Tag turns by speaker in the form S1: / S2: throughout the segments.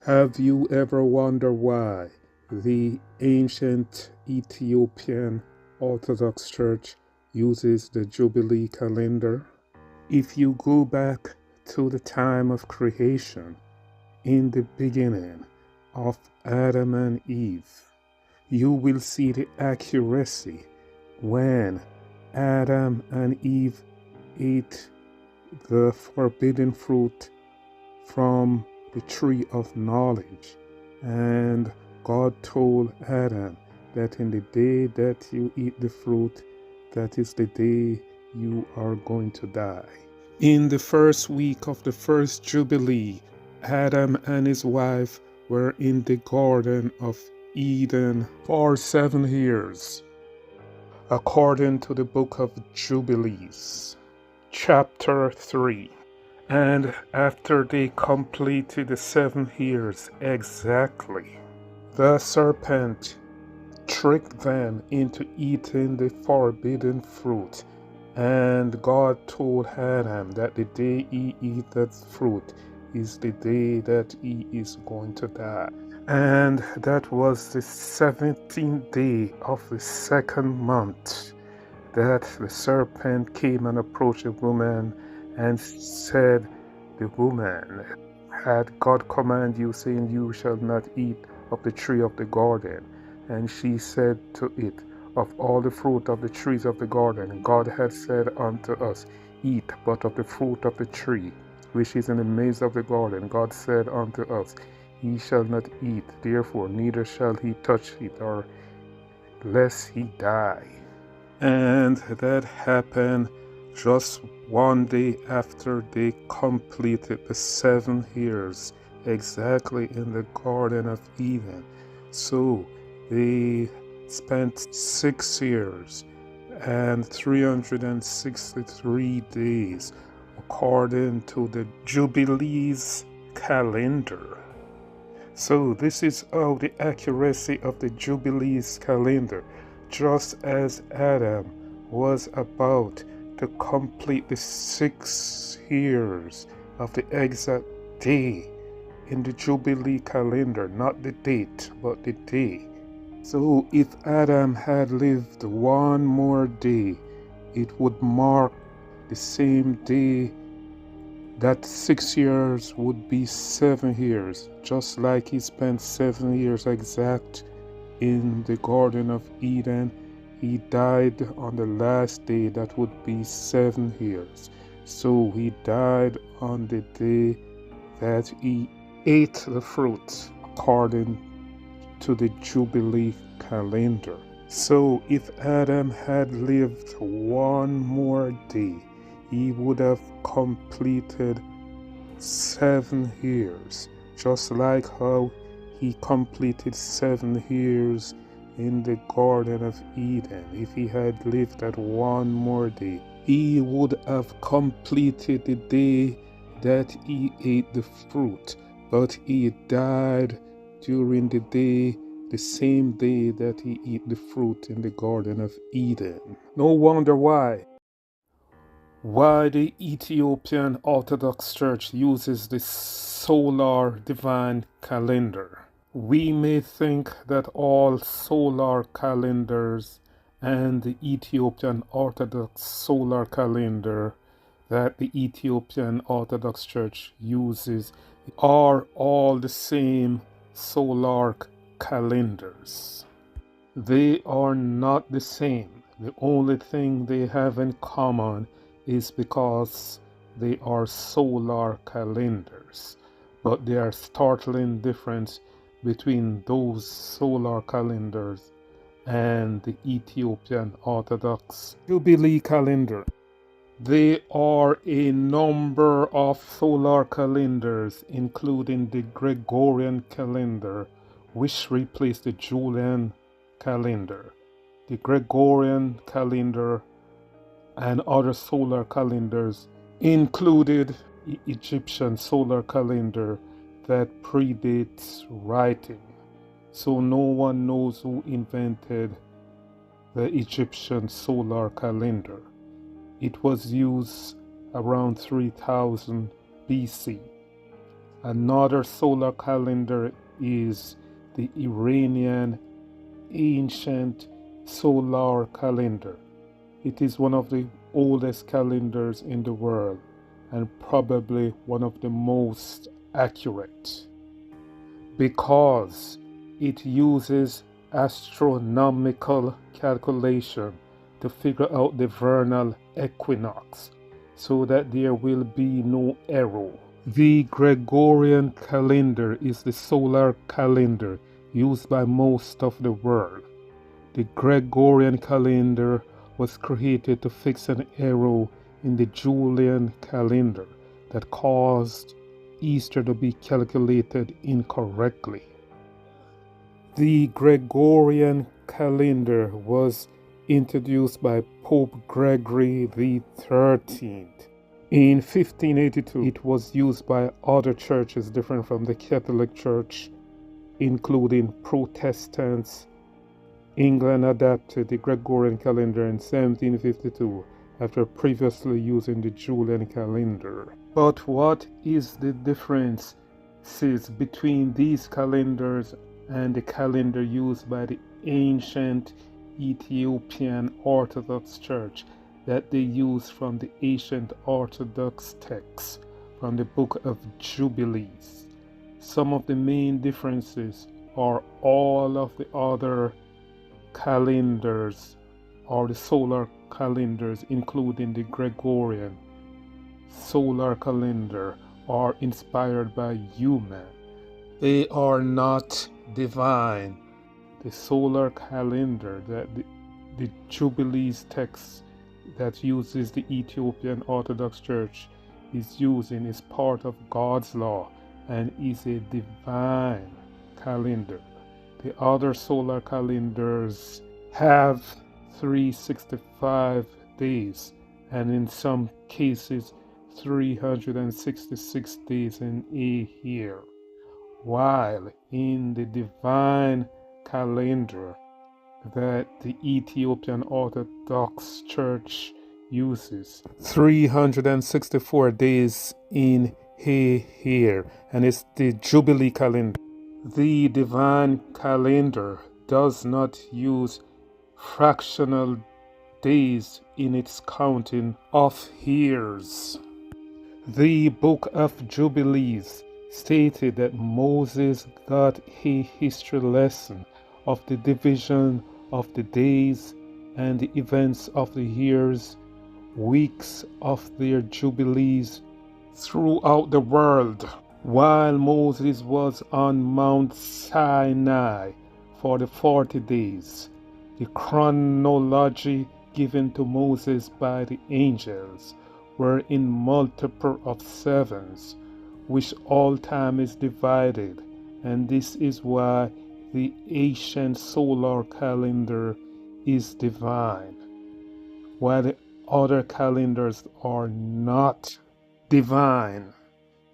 S1: Have you ever wondered why the ancient Ethiopian Orthodox Church uses the Jubilee calendar? If you go back to the time of creation, in the beginning of Adam and Eve, you will see the accuracy when Adam and Eve ate the forbidden fruit from the tree of knowledge. And God told Adam that in the day that you eat the fruit, that is the day you are going to die. In the first week of the first Jubilee, Adam and his wife were in the Garden of Eden for 7 years, according to the book of Jubilees, chapter 3. And after they completed the 7 years exactly, the serpent tricked them into eating the forbidden fruit. And God told Adam that the day he eats that fruit is the day that he is going to die. And that was the 17th day of the second month that the serpent came and approached the woman and said, the woman, had God command you, saying, you shall not eat of the tree of the garden? And she said to it, of all the fruit of the trees of the garden, God had said unto us, eat but of the fruit of the tree which is in the midst of the garden. God said unto us, ye shall not eat, therefore neither shall he touch it, or lest he die. And that happened just one day after they completed the 7 years exactly in the Garden of Eden. So they spent 6 years and 363 days according to the Jubilees calendar. So this is how the accuracy of the Jubilees calendar, just as Adam was about to complete the 6 years of the exact day in the Jubilee calendar, not the date, but the day. So if Adam had lived one more day, it would mark the same day. That 6 years would be 7 years, just like he spent 7 years exact in the Garden of Eden. He died on the last day, that would be 7 years. So he died on the day that he ate the fruit, according to the Jubilee calendar. So if Adam had lived one more day, he would have completed 7 years, just like how he completed 7 years in the Garden of Eden. If he had lived that one more day, he would have completed the day that he ate the fruit, but he died during the day, the same day that he ate the fruit in the Garden of Eden. No wonder why the Ethiopian Orthodox Church uses the solar divine calendar. We may think that all solar calendars and the Ethiopian Orthodox solar calendar that the Ethiopian Orthodox Church uses are all the same solar calendars. They are not the same. The only thing they have in common is because they are solar calendars. But there are startling difference between those solar calendars and the Ethiopian Orthodox Jubilee calendar. There are a number of solar calendars, including the Gregorian calendar, which replaced the Julian calendar. The Gregorian calendar and other solar calendars included the Egyptian solar calendar that predates writing. So no one knows who invented the Egyptian solar calendar. It was used around 3000 BC. Another solar calendar is the Iranian ancient solar calendar. It is one of the oldest calendars in the world and probably one of the most accurate because it uses astronomical calculation to figure out the vernal equinox so that there will be no error. The Gregorian calendar is the solar calendar used by most of the world. The Gregorian calendar was created to fix an error in the Julian calendar that caused Easter to be calculated incorrectly. The Gregorian calendar was introduced by Pope Gregory XIII. In 1582, it was used by other churches different from the Catholic Church, including Protestants. England adapted the Gregorian calendar in 1752 after previously using the Julian calendar. But what is the difference between these calendars and the calendar used by the ancient Ethiopian Orthodox Church that they use from the ancient Orthodox texts from the book of Jubilees? Some of the main differences are all of the other calendars or the solar calendars, including the Gregorian solar calendar, are inspired by human. They are not divine. The solar calendar that the Jubilees text that uses the Ethiopian Orthodox Church is using is part of God's law and is a divine calendar. The other solar calendars have 365 days and in some cases 366 days in a year, while in the divine calendar that the Ethiopian Orthodox Church uses 364 days in a year, and it's the Jubilee calendar. The divine calendar does not use fractional days in its counting of years. The book of Jubilees stated that Moses got a history lesson of the division of the days and the events of the years, weeks of their Jubilees throughout the world. While Moses was on Mount Sinai for the 40 days, the chronology given to Moses by the angels were in multiple of sevens, which all time is divided, and this is why the ancient solar calendar is divine, while the other calendars are not divine.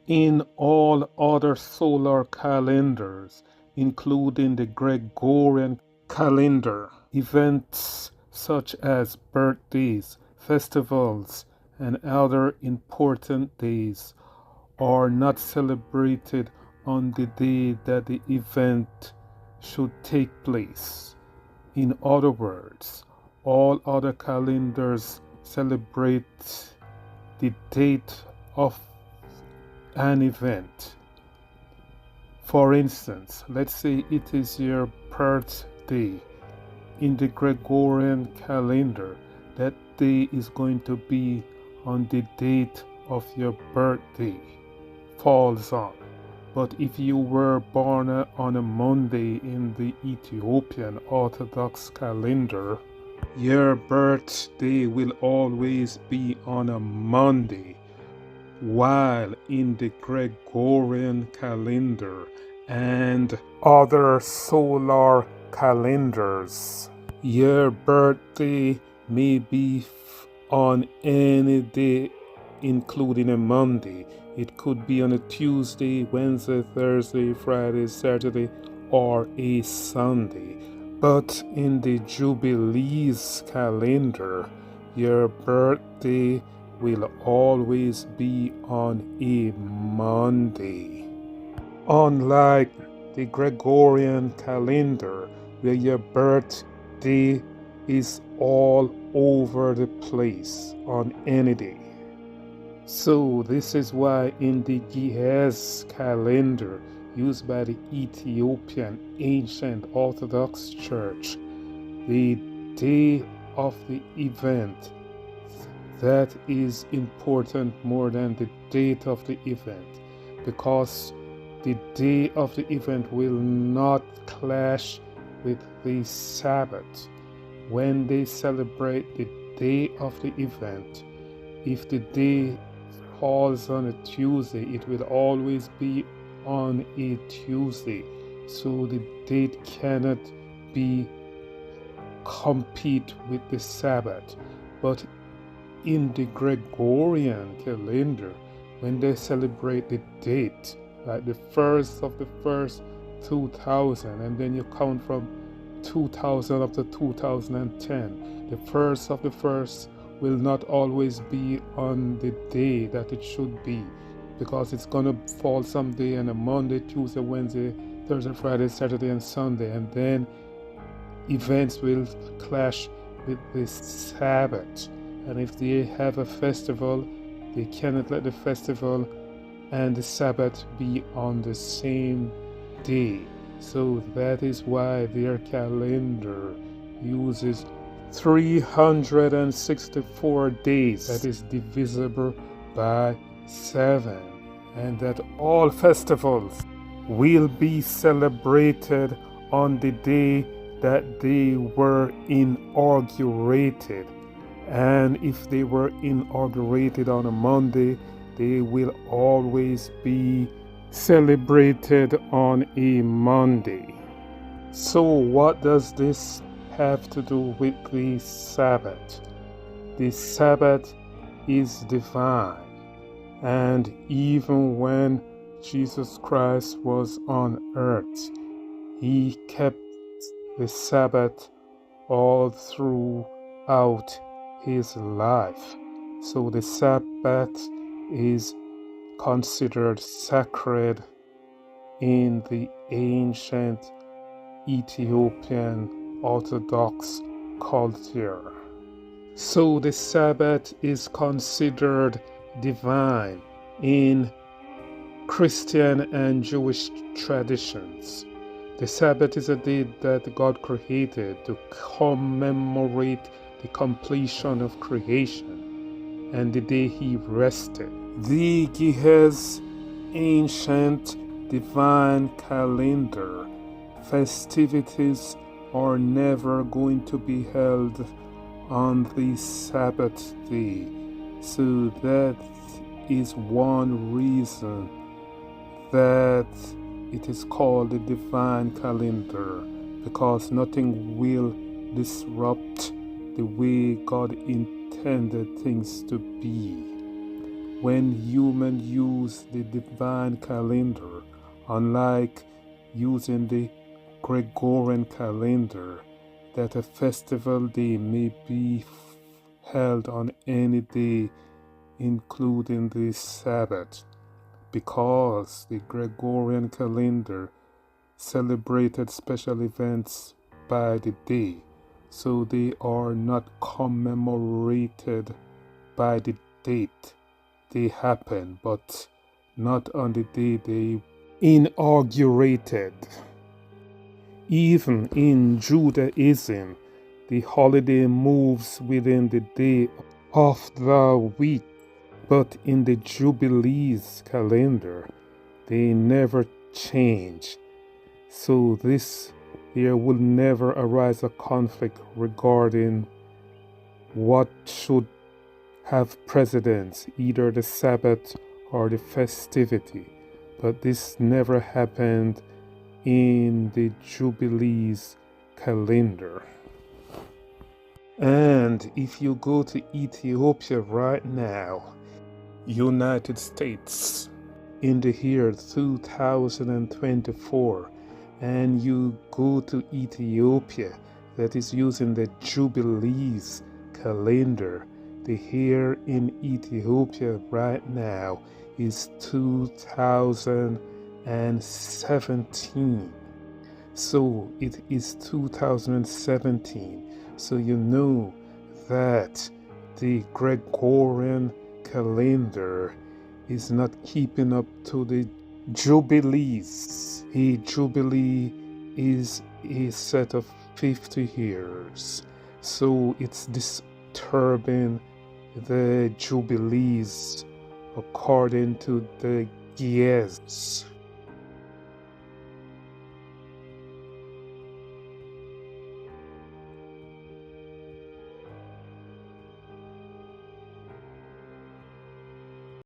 S1: In all other solar calendars, including the Gregorian calendar, events such as birthdays, festivals, and other important days are not celebrated on the day that the event should take place. In other words, all other calendars celebrate the date of an event. For instance, let's say it is your birthday. In the Gregorian calendar, that day is going to be on the date of your birthday falls on. But if you were born on a Monday in the Ethiopian Orthodox calendar, your birthday will always be on a Monday, while in the Gregorian calendar and other solar calendars, your birthday may be on any day, including a Monday. It could be on a Tuesday, Wednesday, Thursday, Friday, Saturday, or a Sunday. But in the Jubilees calendar, your birthday will always be on a Monday. Unlike the Gregorian calendar, where your birthday is all over the place on any day. So this is why in the Ge'ez calendar used by the Ethiopian ancient Orthodox Church, the day of the event, that is important more than the date of the event, because the day of the event will not clash with the Sabbath. When they celebrate the day of the event, if the day falls on a Tuesday, it will always be on a Tuesday. So the date cannot be compete with the Sabbath. But in the Gregorian calendar, when they celebrate the date, like the first of the first 2000, and then you count from 2000 up to 2010, the first of the first will not always be on the day that it should be, because it's going to fall someday on a Monday, Tuesday, Wednesday, Thursday, Friday, Saturday, and Sunday, and then events will clash with the Sabbath. And if they have a festival, they cannot let the festival and the Sabbath be on the same day. So that is why their calendar uses 364 days, that is divisible by 7, and that all festivals will be celebrated on the day that they were inaugurated. And if they were inaugurated on a Monday, they will always be celebrated on a Monday. So what does this have to do with the Sabbath? The Sabbath is divine, and even when Jesus Christ was on earth, he kept the Sabbath all throughout his life. So the Sabbath is considered sacred in the ancient Ethiopian Orthodox culture. So the Sabbath is considered divine in Christian and Jewish traditions. The Sabbath is a day that God created to commemorate the completion of creation and the day he rested. The Ge'ez ancient divine calendar festivities are never going to be held on the Sabbath day. So that is one reason that it is called the divine calendar, because nothing will disrupt the way God intended things to be. When humans use the divine calendar, unlike using the Gregorian calendar, that a festival day may be held on any day, including the Sabbath, because the Gregorian calendar celebrated special events by the day, so they are not commemorated by the date they happen, but not on the day they inaugurated. Even in Judaism, the holiday moves within the day of the week, but in the Jubilees calendar, they never change. So there will never arise a conflict regarding what should have precedence, either the Sabbath or the festivity. But this never happened in the Jubilees calendar. And if you go to Ethiopia right now, United States, in the year 2024, and you go to Ethiopia that is using the Jubilees calendar, the year in Ethiopia right now is 2024. 2017. So it is 2017. So you know that the Gregorian calendar is not keeping up to the Jubilees. A Jubilee is a set of 50 years. So it's disturbing the Jubilees according to the years.